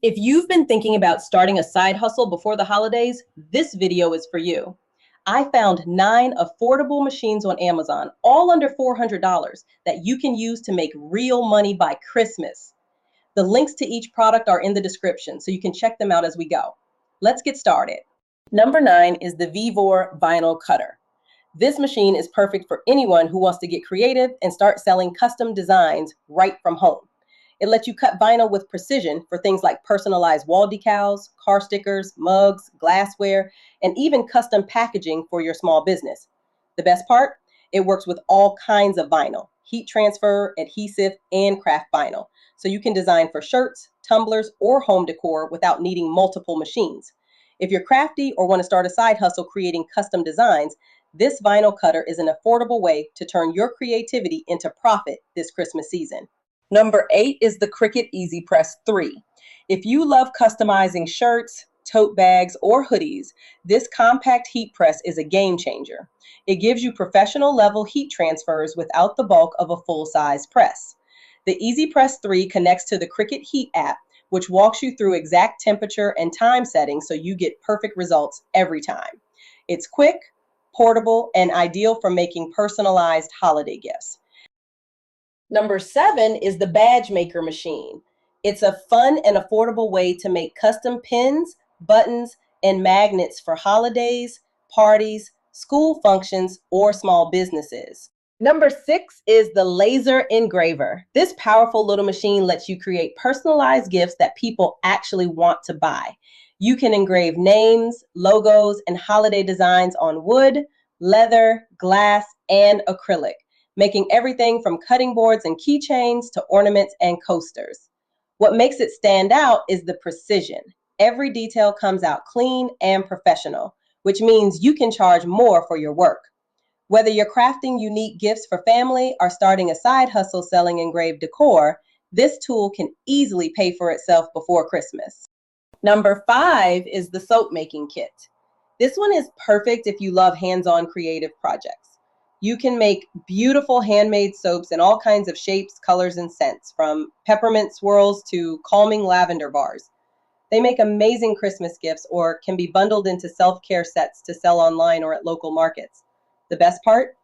If you've been thinking about starting a side hustle before the holidays, this video is for you. I found 9 affordable machines on Amazon, all under $400, that you can use to make real money by Christmas. The links to each product are in the description, so you can check them out as we go. Let's get started. Number 9 is the VEVOR vinyl cutter. This machine is perfect for anyone who wants to get creative and start selling custom designs right from home. It lets you cut vinyl with precision for things like personalized wall decals, car stickers, mugs, glassware, and even custom packaging for your small business. The best part? It works with all kinds of vinyl, heat transfer, adhesive, and craft vinyl. So you can design for shirts, tumblers, or home decor without needing multiple machines. If you're crafty or want to start a side hustle creating custom designs, this vinyl cutter is an affordable way to turn your creativity into profit this Christmas season. Number 8 is the Cricut EasyPress 3. If you love customizing shirts, tote bags, or hoodies, this compact heat press is a game changer. It gives you professional level heat transfers without the bulk of a full-size press. The EasyPress 3 connects to the Cricut Heat app, which walks you through exact temperature and time settings so you get perfect results every time. It's quick, portable, and ideal for making personalized holiday gifts. Number 7 is the badge maker machine. It's a fun and affordable way to make custom pins, buttons, and magnets for holidays, parties, school functions, or small businesses. Number 6 is the Laser Engraver. This powerful little machine lets you create personalized gifts that people actually want to buy. You can engrave names, logos, and holiday designs on wood, leather, glass, and acrylic, making everything from cutting boards and keychains to ornaments and coasters. What makes it stand out is the precision. Every detail comes out clean and professional, which means you can charge more for your work. Whether you're crafting unique gifts for family or starting a side hustle selling engraved decor, this tool can easily pay for itself before Christmas. Number 5 is the soap making kit. This one is perfect if you love hands-on creative projects. You can make beautiful handmade soaps in all kinds of shapes, colors, and scents, from peppermint swirls to calming lavender bars. They make amazing Christmas gifts or can be bundled into self-care sets to sell online or at local markets. The best part?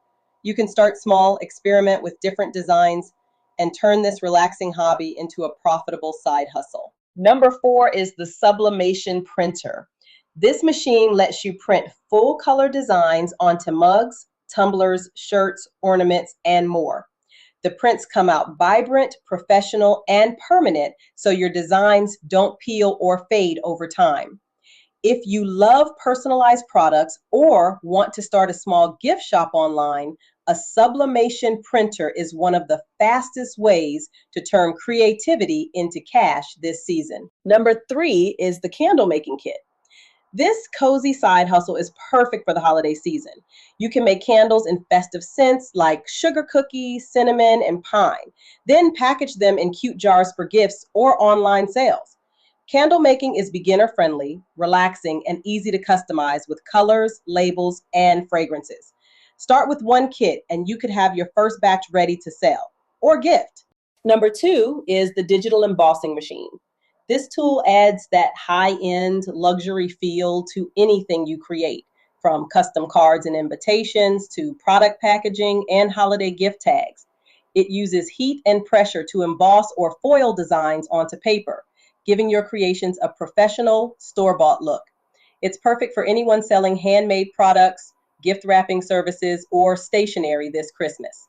You can start small, experiment with different designs, and turn this relaxing hobby into a profitable side hustle. Number 4 is the Sublimation Printer. This machine lets you print full color designs onto mugs, tumblers, shirts, ornaments, and more. The prints come out vibrant, professional, and permanent, so your designs don't peel or fade over time. If you love personalized products or want to start a small gift shop online, a sublimation printer is one of the fastest ways to turn creativity into cash this season. Number 3 is the candle making kit. This cozy side hustle is perfect for the holiday season. You can make candles in festive scents like sugar cookie, cinnamon, and pine, then package them in cute jars for gifts or online sales. Candle making is beginner friendly, relaxing, and easy to customize with colors, labels, and fragrances. Start with one kit and you could have your first batch ready to sell or gift. Number 2 is the digital embossing machine. This tool adds that high-end luxury feel to anything you create, from custom cards and invitations to product packaging and holiday gift tags. It uses heat and pressure to emboss or foil designs onto paper, giving your creations a professional, store-bought look. It's perfect for anyone selling handmade products, gift wrapping services, or stationery this Christmas.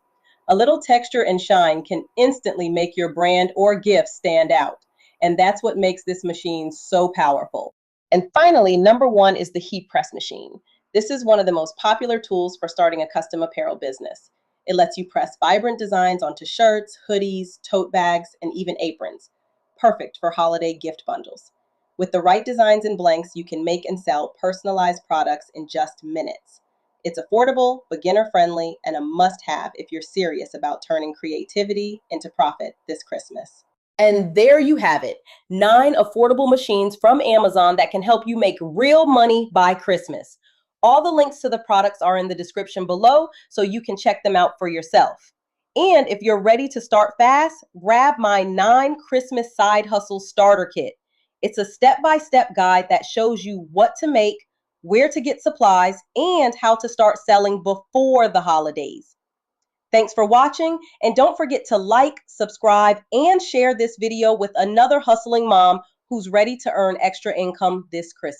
A little texture and shine can instantly make your brand or gift stand out. And that's what makes this machine so powerful. And finally, number 1 is the heat press machine. This is one of the most popular tools for starting a custom apparel business. It lets you press vibrant designs onto shirts, hoodies, tote bags, and even aprons. Perfect for holiday gift bundles. With the right designs and blanks, you can make and sell personalized products in just minutes. It's affordable, beginner-friendly, and a must-have if you're serious about turning creativity into profit this Christmas. And there you have it, 9 affordable machines from Amazon that can help you make real money by Christmas. All the links to the products are in the description below, so you can check them out for yourself. And if you're ready to start fast, grab my 9 Christmas Side Hustle Starter Kit. It's a step-by-step guide that shows you what to make, where to get supplies, and how to start selling before the holidays. Thanks for watching, and don't forget to like, subscribe, and share this video with another hustling mom who's ready to earn extra income this Christmas.